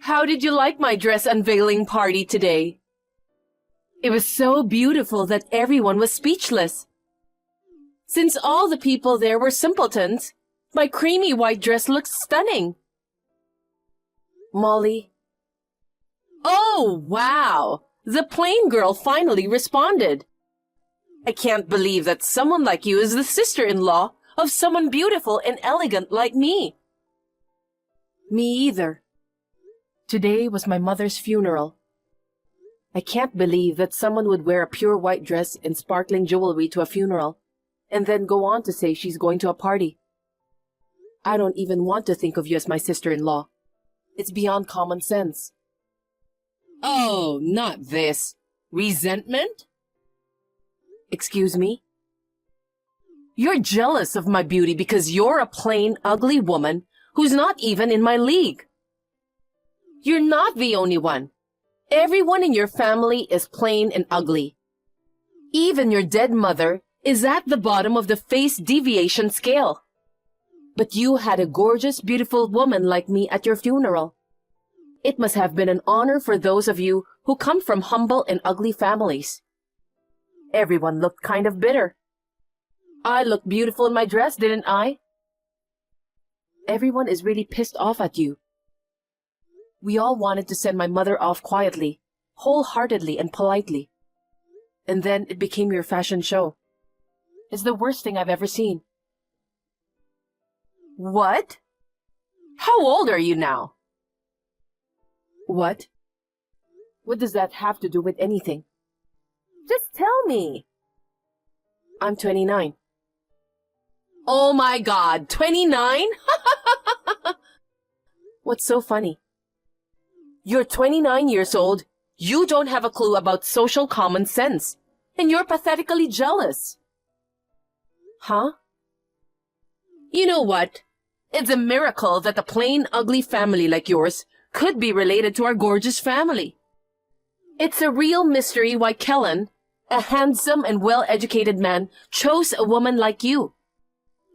How did you like my dress unveiling party today? It was so beautiful that everyone was speechless. Since all the people there were simpletons, my creamy white dress looked stunning. Molly. Oh, wow! The plain girl finally responded. I can't believe that someone like you is the sister-in-law of someone beautiful and elegant like me. Me either. Today was my mother's funeral. I can't believe that someone would wear a pure white dress and sparkling jewelry to a funeral, and then go on to say she's going to a party. I don't even want to think of you as my sister-in-law. It's beyond common sense. Oh, not this. Resentment? Excuse me? You're jealous of my beauty because you're a plain, ugly woman who's not even in my league. You're not the only one. Everyone in your family is plain and ugly. Even your dead mother is at the bottom of the face deviation scale. But you had a gorgeous, beautiful woman like me at your funeral. It must have been an honor for those of you who come from humble and ugly families. Everyone looked kind of bitter. I looked beautiful in my dress, didn't I? Everyone is really pissed off at you. We all wanted to send my mother off quietly, wholeheartedly and politely. And then it became your fashion show. It's the worst thing I've ever seen. What? How old are you now? What? What does that have to do with anything? Just tell me. I'm 29. Oh my God, 29? What's so funny? You're 29 years old, you don't have a clue about social common sense, and you're pathetically jealous. Huh? You know what? It's a miracle that a plain, ugly family like yours could be related to our gorgeous family. It's a real mystery why Kellen, a handsome and well-educated man, chose a woman like you.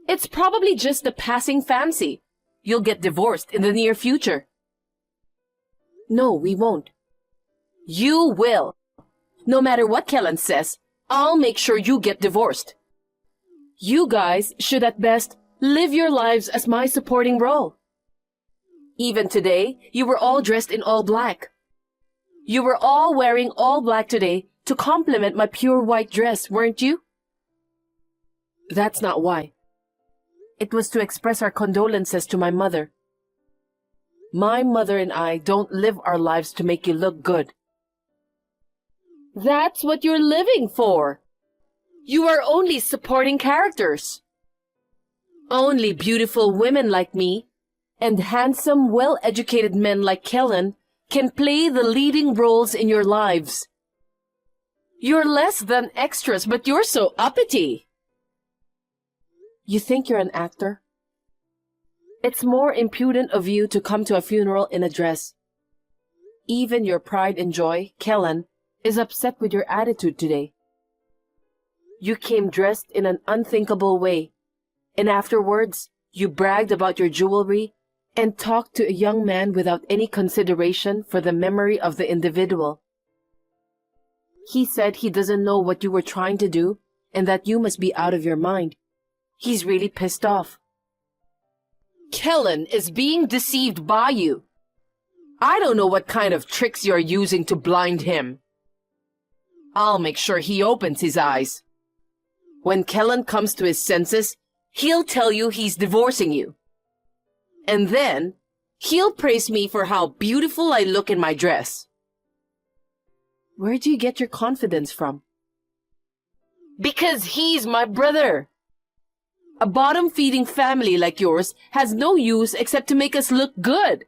It's probably just a passing fancy. You'll get divorced in the near future. No, we won't. You will. No matter what Kellen says, I'll make sure you get divorced. You guys should at best live your lives as my supporting role. Even today, you were all dressed in all black. You were all wearing all black today to complement my pure white dress, weren't you? That's not why. It was to express our condolences to my mother. My mother and I don't live our lives to make you look good. That's what you're living for. You are only supporting characters. Only beautiful women like me and handsome, well-educated men like Kellen can play the leading roles in your lives. You're less than extras, but you're so uppity. You think you're an actor? It's more impudent of you to come to a funeral in a dress. Even your pride and joy, Kellen, is upset with your attitude today. You came dressed in an unthinkable way, and afterwards, you bragged about your jewelry and talked to a young man without any consideration for the memory of the individual. He said he doesn't know what you were trying to do and that you must be out of your mind. He's really pissed off. Kellen is being deceived by you. I don't know what kind of tricks you're using to blind him. I'll make sure he opens his eyes. When Kellen comes to his senses, he'll tell you he's divorcing you. And then, he'll praise me for how beautiful I look in my dress. Where do you get your confidence from? Because he's my brother. A bottom-feeding family like yours has no use except to make us look good.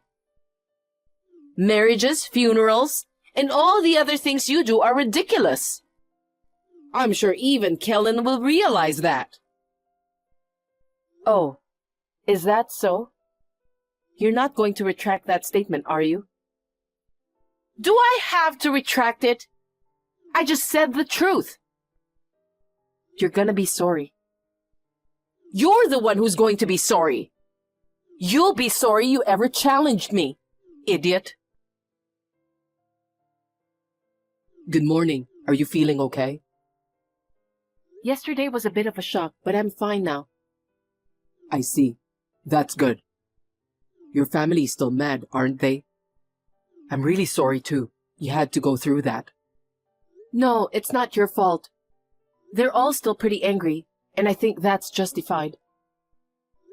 Marriages, funerals, and all the other things you do are ridiculous. I'm sure even Kellen will realize that. Oh, is that so? You're not going to retract that statement, are you? Do I have to retract it? I just said the truth. You're gonna be sorry. You're the one who's going to be sorry. You'll be sorry you ever challenged me, idiot. Good morning. Are you feeling okay? Yesterday was a bit of a shock, but I'm fine now. I see. That's good. Your family is still mad, aren't they? I'm really sorry too. You had to go through that. No, it's not your fault. They're all still pretty angry, and I think that's justified.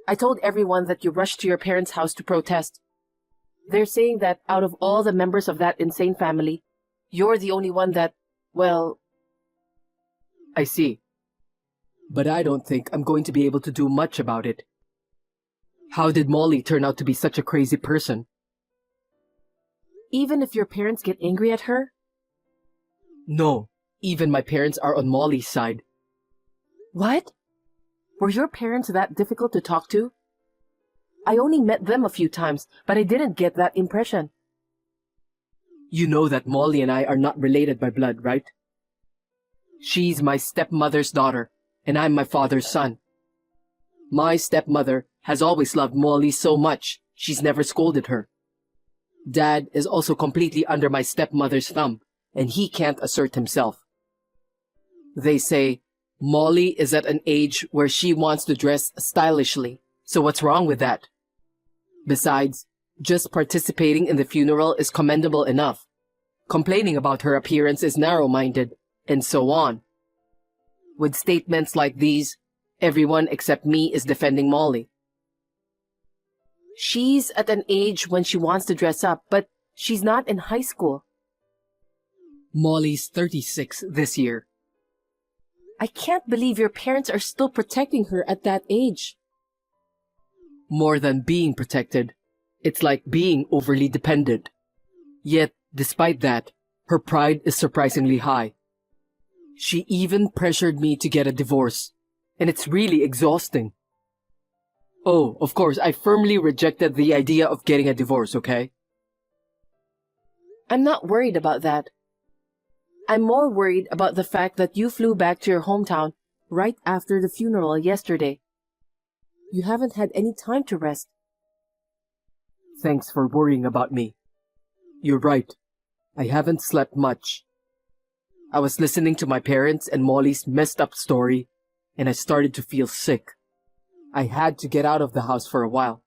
I told everyone that you rushed to your parents' house to protest. They're saying that out of all the members of that insane family, you're the only one that, well... I see. But I don't think I'm going to be able to do much about it. How did Molly turn out to be such a crazy person? Even if your parents get angry at her? No, even my parents are on Molly's side. What? Were your parents that difficult to talk to? I only met them a few times, but I didn't get that impression. You know that Molly and I are not related by blood, right? She's my stepmother's daughter, and I'm my father's son. My stepmother has always loved Molly so much, she's never scolded her. Dad is also completely under my stepmother's thumb, and he can't assert himself. They say Molly is at an age where she wants to dress stylishly, so what's wrong with that? Besides, just participating in the funeral is commendable enough. Complaining about her appearance is narrow-minded, and so on. With statements like these, everyone except me is defending Molly. She's at an age when she wants to dress up, but she's not in high school. Molly's 36 this year. I can't believe your parents are still protecting her at that age. More than being protected, it's like being overly dependent. Yet, despite that, her pride is surprisingly high. She even pressured me to get a divorce, and it's really exhausting. Oh, of course, I firmly rejected the idea of getting a divorce, okay? I'm not worried about that. I'm more worried about the fact that you flew back to your hometown right after the funeral yesterday. You haven't had any time to rest. Thanks for worrying about me. You're right. I haven't slept much. I was listening to my parents and Molly's messed up story, and I started to feel sick. I had to get out of the house for a while.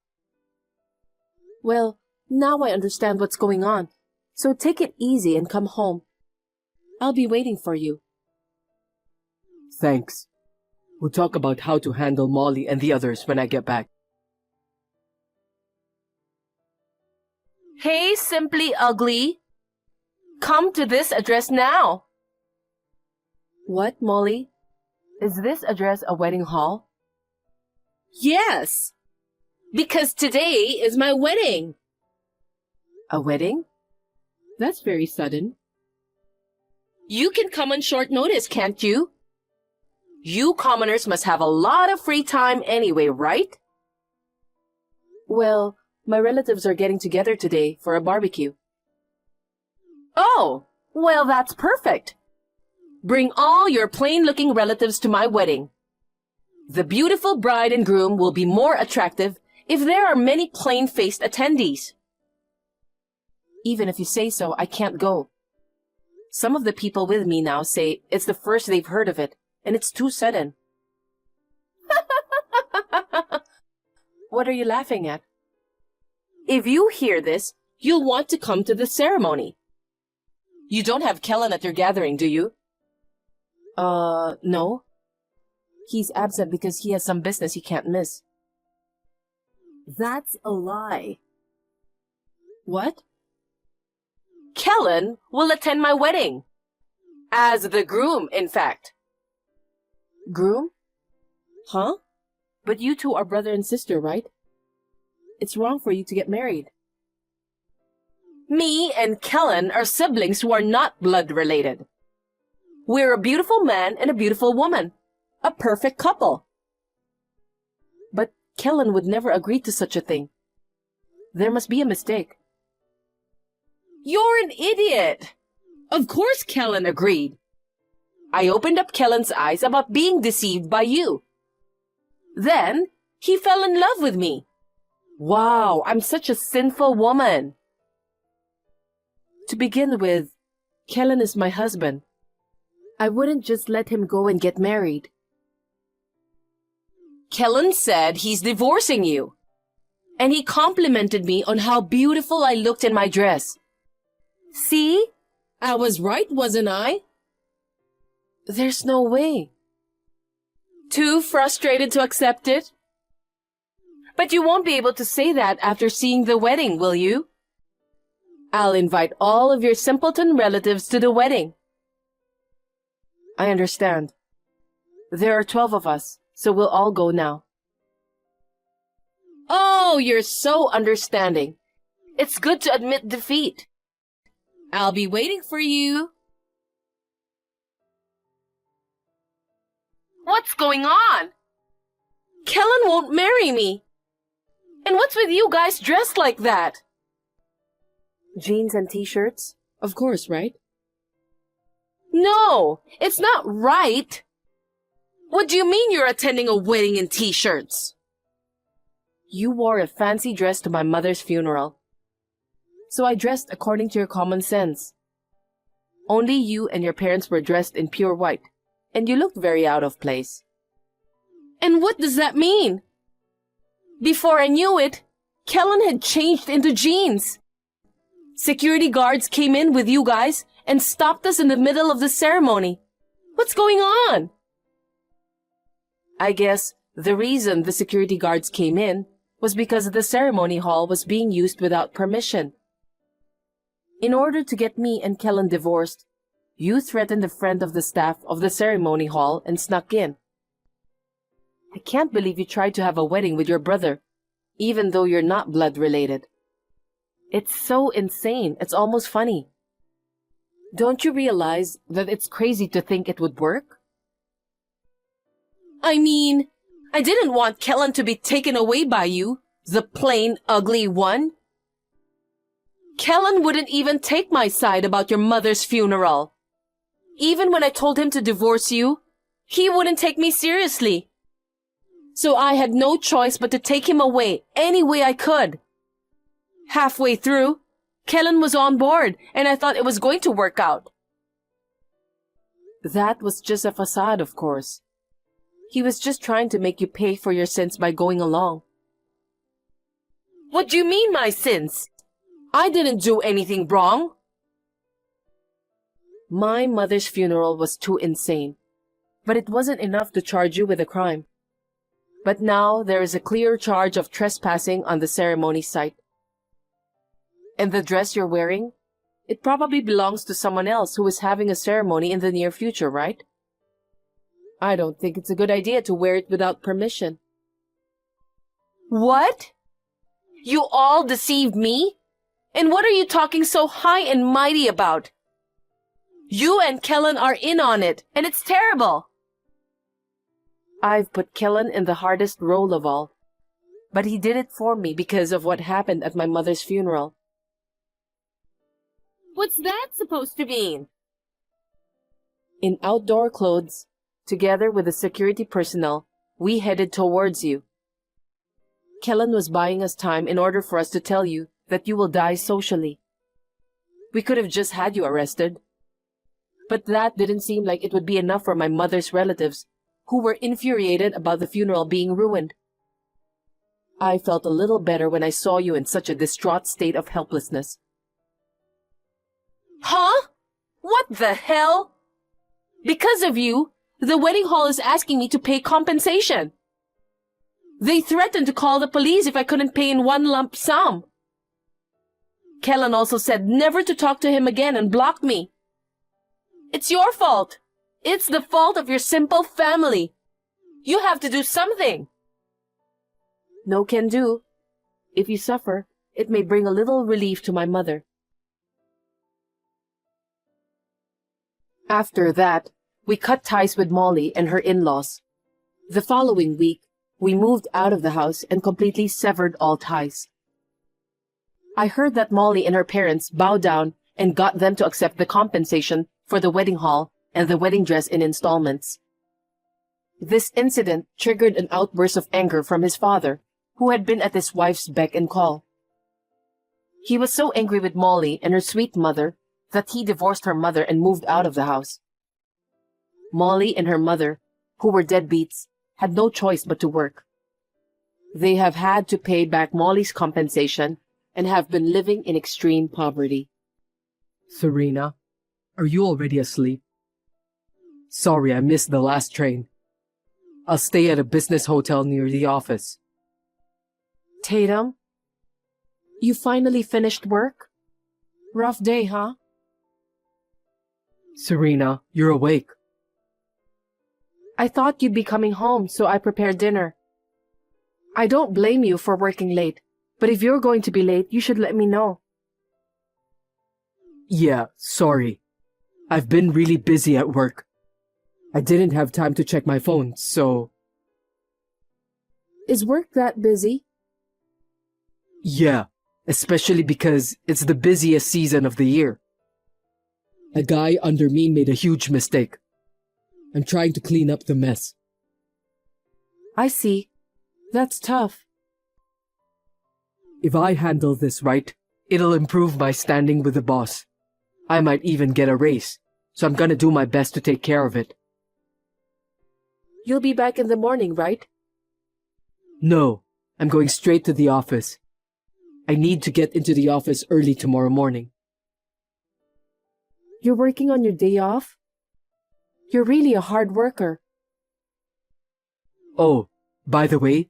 Well, now I understand what's going on. So take it easy and come home. I'll be waiting for you. Thanks. We'll talk about how to handle Molly and the others when I get back. Hey, Simply Ugly. Come to this address now. What, Molly? Is this address a wedding hall? Yes, because today is my wedding. A wedding? That's very sudden. You can come on short notice, can't you? You commoners must have a lot of free time anyway, right? Well, my relatives are getting together today for a barbecue. Oh, well, that's perfect. Bring all your plain-looking relatives to my wedding. The beautiful bride and groom will be more attractive if there are many plain-faced attendees. Even if you say so, I can't go. Some of the people with me now say it's the first they've heard of it, and it's too sudden. What are you laughing at? If you hear this, you'll want to come to the ceremony. You don't have Kellen at your gathering, do you? No. He's absent because he has some business he can't miss. That's a lie. What? Kellen will attend my wedding. As the groom, in fact. Groom? Huh? But you two are brother and sister, right? It's wrong for you to get married. Me and Kellen are siblings who are not blood related. We're a beautiful man and a beautiful woman. A perfect couple. But Kellen would never agree to such a thing. There must be a mistake. You're an idiot! Of course Kellen agreed. I opened up Kellen's eyes about being deceived by you. Then, he fell in love with me. Wow, I'm such a sinful woman. To begin with, Kellen is my husband. I wouldn't just let him go and get married. Kellen said he's divorcing you. And he complimented me on how beautiful I looked in my dress. See? I was right, wasn't I? There's no way. Too frustrated to accept it? But you won't be able to say that after seeing the wedding, will you? I'll invite all of your simpleton relatives to the wedding. I understand. There are 12 of us, so we'll all go now. Oh, you're so understanding. It's good to admit defeat. I'll be waiting for you. What's going on? Kellen won't marry me. And what's with you guys dressed like that? Jeans and t-shirts? Of course, right? No, it's not right. What do you mean you're attending a wedding in t-shirts? You wore a fancy dress to my mother's funeral. So I dressed according to your common sense. Only you and your parents were dressed in pure white, and you looked very out of place. And what does that mean? Before I knew it, Kellen had changed into jeans. Security guards came in with you guys and stopped us in the middle of the ceremony. What's going on? I guess the reason the security guards came in was because the ceremony hall was being used without permission. In order to get me and Kellen divorced, you threatened a friend of the staff of the ceremony hall and snuck in. I can't believe you tried to have a wedding with your brother, even though you're not blood related. It's so insane, it's almost funny. Don't you realize that it's crazy to think it would work? I mean, I didn't want Kellen to be taken away by you, the plain, ugly one. Kellen wouldn't even take my side about your mother's funeral. Even when I told him to divorce you, he wouldn't take me seriously. So I had no choice but to take him away any way I could. Halfway through, Kellen was on board, and I thought it was going to work out. That was just a facade, of course. He was just trying to make you pay for your sins by going along. What do you mean, my sins? I didn't do anything wrong. My mother's funeral was too insane, but it wasn't enough to charge you with a crime. But now there is a clear charge of trespassing on the ceremony site. And the dress you're wearing? It probably belongs to someone else who is having a ceremony in the near future, right? I don't think it's a good idea to wear it without permission. What? You all deceived me? And what are you talking so high and mighty about? You and Kellen are in on it, and it's terrible. I've put Kellen in the hardest role of all, but he did it for me because of what happened at my mother's funeral. What's that supposed to mean? In outdoor clothes, together with the security personnel, we headed towards you. Kellen was buying us time in order for us to tell you that you will die socially. We could have just had you arrested. But that didn't seem like it would be enough for my mother's relatives, who were infuriated about the funeral being ruined. I felt a little better when I saw you in such a distraught state of helplessness. Huh? What the hell? Because of you, the wedding hall is asking me to pay compensation. They threatened to call the police if I couldn't pay in one lump sum. Kellen also said never to talk to him again and blocked me. It's your fault. It's the fault of your simple family. You have to do something. No can do. If you suffer, it may bring a little relief to my mother. After that, we cut ties with Molly and her in-laws. The following week, we moved out of the house and completely severed all ties. I heard that Molly and her parents bowed down and got them to accept the compensation for the wedding hall and the wedding dress in installments. This incident triggered an outburst of anger from his father, who had been at his wife's beck and call. He was so angry with Molly and her sweet mother that he divorced her mother and moved out of the house. Molly and her mother, who were deadbeats, had no choice but to work. They have had to pay back Molly's compensation and have been living in extreme poverty. Serena, are you already asleep? Sorry, I missed the last train. I'll stay at a business hotel near the office. Tatum, you finally finished work? Rough day, huh? Serena, you're awake. I thought you'd be coming home, so I prepared dinner. I don't blame you for working late, but if you're going to be late, you should let me know. Yeah, sorry. I've been really busy at work. I didn't have time to check my phone, so... Is work that busy? Yeah, especially because it's the busiest season of the year. A guy under me made a huge mistake. I'm trying to clean up the mess. I see. That's tough. If I handle this right, it'll improve my standing with the boss. I might even get a raise, so I'm gonna do my best to take care of it. You'll be back in the morning, right? No, I'm going straight to the office. I need to get into the office early tomorrow morning. You're working on your day off? You're really a hard worker. Oh, by the way,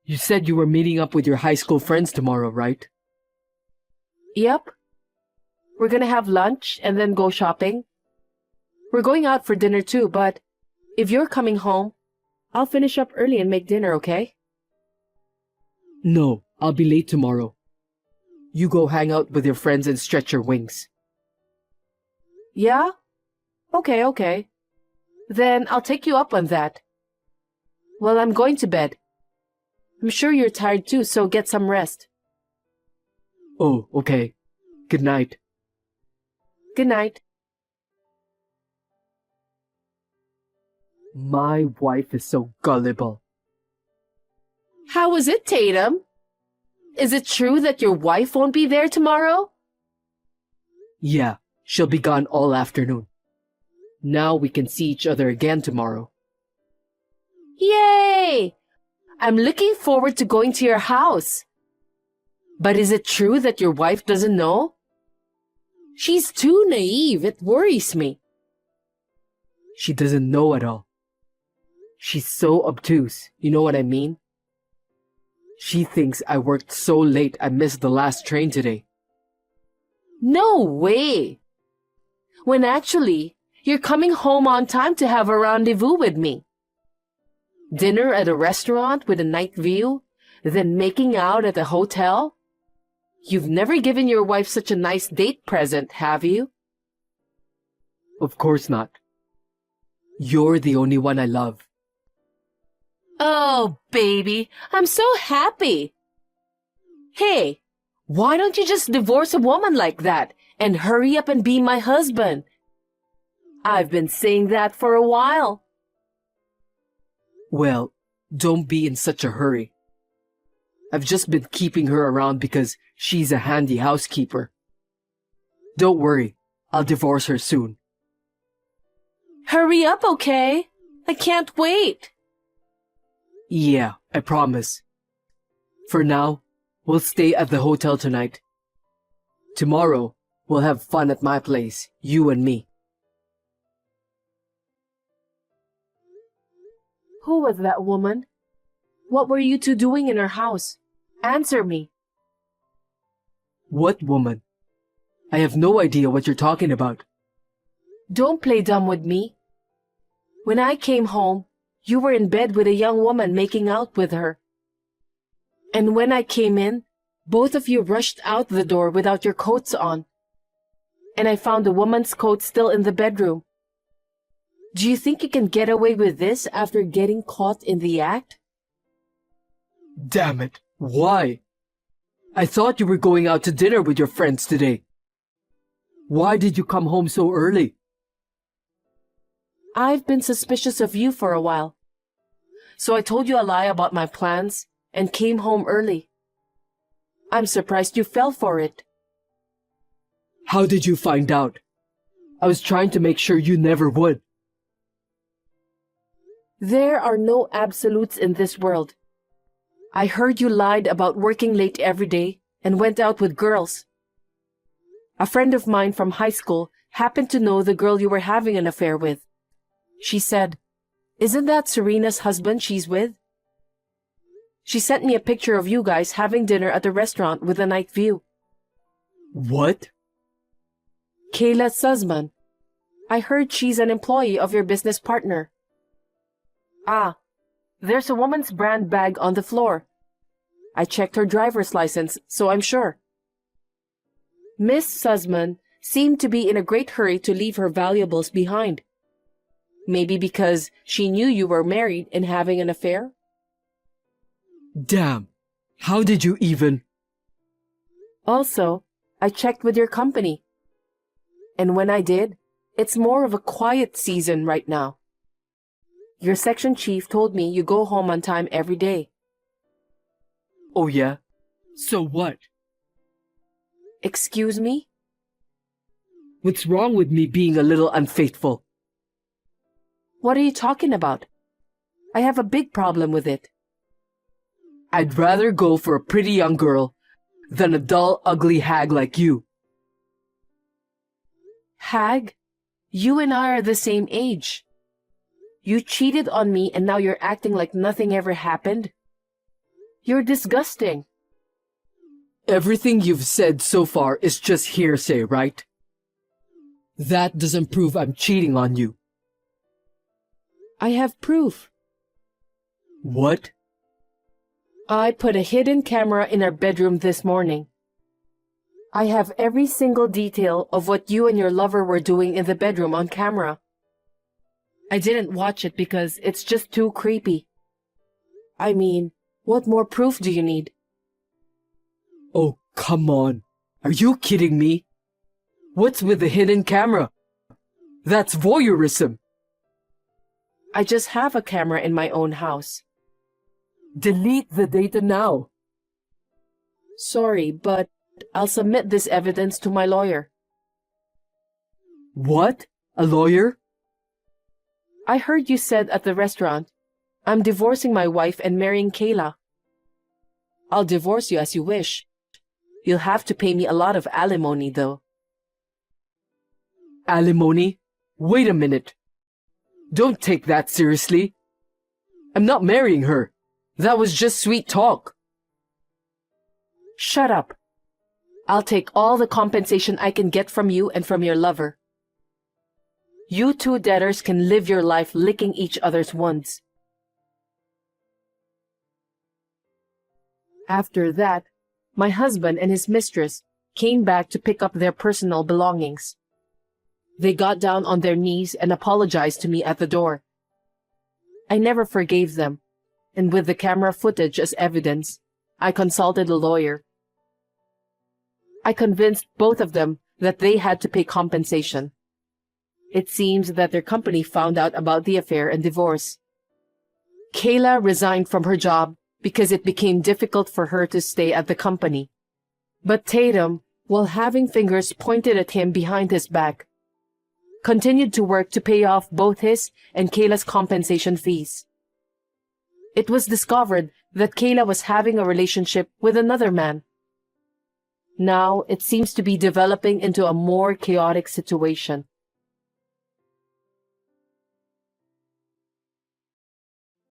you said you were meeting up with your high school friends tomorrow, right? Yep. We're gonna have lunch and then go shopping. We're going out for dinner too, but if you're coming home, I'll finish up early and make dinner, okay? No, I'll be late tomorrow. You go hang out with your friends and stretch your wings. Yeah? Okay. Then I'll take you up on that. Well, I'm going to bed. I'm sure you're tired too, so get some rest. Oh, okay. Good night. Good night. My wife is so gullible. How was it, Tatum? Is it true that your wife won't be there tomorrow? Yeah, she'll be gone all afternoon. Now we can see each other again tomorrow. Yay! I'm looking forward to going to your house. But is it true that your wife doesn't know? She's too naive. It worries me. She doesn't know at all. She's so obtuse, you know what I mean? She thinks I worked so late I missed the last train today. No way! When actually, you're coming home on time to have a rendezvous with me. Dinner at a restaurant with a night view, then making out at a hotel? You've never given your wife such a nice date present, have you? Of course not. You're the only one I love. Oh, baby, I'm so happy. Hey, why don't you just divorce a woman like that and hurry up and be my husband? I've been saying that for a while. Well, don't be in such a hurry. I've just been keeping her around because she's a handy housekeeper. Don't worry, I'll divorce her soon. Hurry up, okay? I can't wait. Yeah, I promise. For now, we'll stay at the hotel tonight. Tomorrow, we'll have fun at my place, you and me. Who was that woman? What were you two doing in her house? Answer me. What woman? I have no idea what you're talking about. Don't play dumb with me. When I came home, you were in bed with a young woman making out with her. And when I came in, both of you rushed out the door without your coats on. And I found the woman's coat still in the bedroom. Do you think you can get away with this after getting caught in the act? Damn it, why? I thought you were going out to dinner with your friends today. Why did you come home so early? I've been suspicious of you for a while. So I told you a lie about my plans and came home early. I'm surprised you fell for it. How did you find out? I was trying to make sure you never would. There are no absolutes in this world. I heard you lied about working late every day and went out with girls. A friend of mine from high school happened to know the girl you were having an affair with. She said, "Isn't that Serena's husband she's with?" She sent me a picture of you guys having dinner at a restaurant with a night view. What? Kayla Sussman. I heard she's an employee of your business partner. Ah, there's a woman's brand bag on the floor. I checked her driver's license, so I'm sure. Miss Sussman seemed to be in a great hurry to leave her valuables behind. Maybe because she knew you were married and having an affair? Damn. How did you even... Also, I checked with your company. And when I did, it's more of a quiet season right now. Your section chief told me you go home on time every day. Oh yeah? So what? Excuse me? What's wrong with me being a little unfaithful? What are you talking about? I have a big problem with it. I'd rather go for a pretty young girl than a dull, ugly hag like you. Hag? You and I are the same age. You cheated on me and now you're acting like nothing ever happened? You're disgusting. Everything you've said so far is just hearsay, right? That doesn't prove I'm cheating on you. I have proof. What? I put a hidden camera in our bedroom this morning. I have every single detail of what you and your lover were doing in the bedroom on camera. I didn't watch it because it's just too creepy. I mean, what more proof do you need? Oh, come on. Are you kidding me? What's with the hidden camera? That's voyeurism. I just have a camera in my own house. Delete the data now. Sorry, but I'll submit this evidence to my lawyer. What? A lawyer? I heard you said at the restaurant, "I'm divorcing my wife and marrying Kayla." I'll divorce you as you wish. You'll have to pay me a lot of alimony, though. Alimony? Wait a minute. Don't take that seriously. I'm not marrying her. That was just sweet talk. Shut up. I'll take all the compensation I can get from you and from your lover. You two debtors can live your life licking each other's wounds. After that, my husband and his mistress came back to pick up their personal belongings. They got down on their knees and apologized to me at the door. I never forgave them, and with the camera footage as evidence, I consulted a lawyer. I convinced both of them that they had to pay compensation. It seems that their company found out about the affair and divorce. Kayla resigned from her job because it became difficult for her to stay at the company. But Tatum, while having fingers pointed at him behind his back, continued to work to pay off both his and Kayla's compensation fees. It was discovered that Kayla was having a relationship with another man. Now it seems to be developing into a more chaotic situation.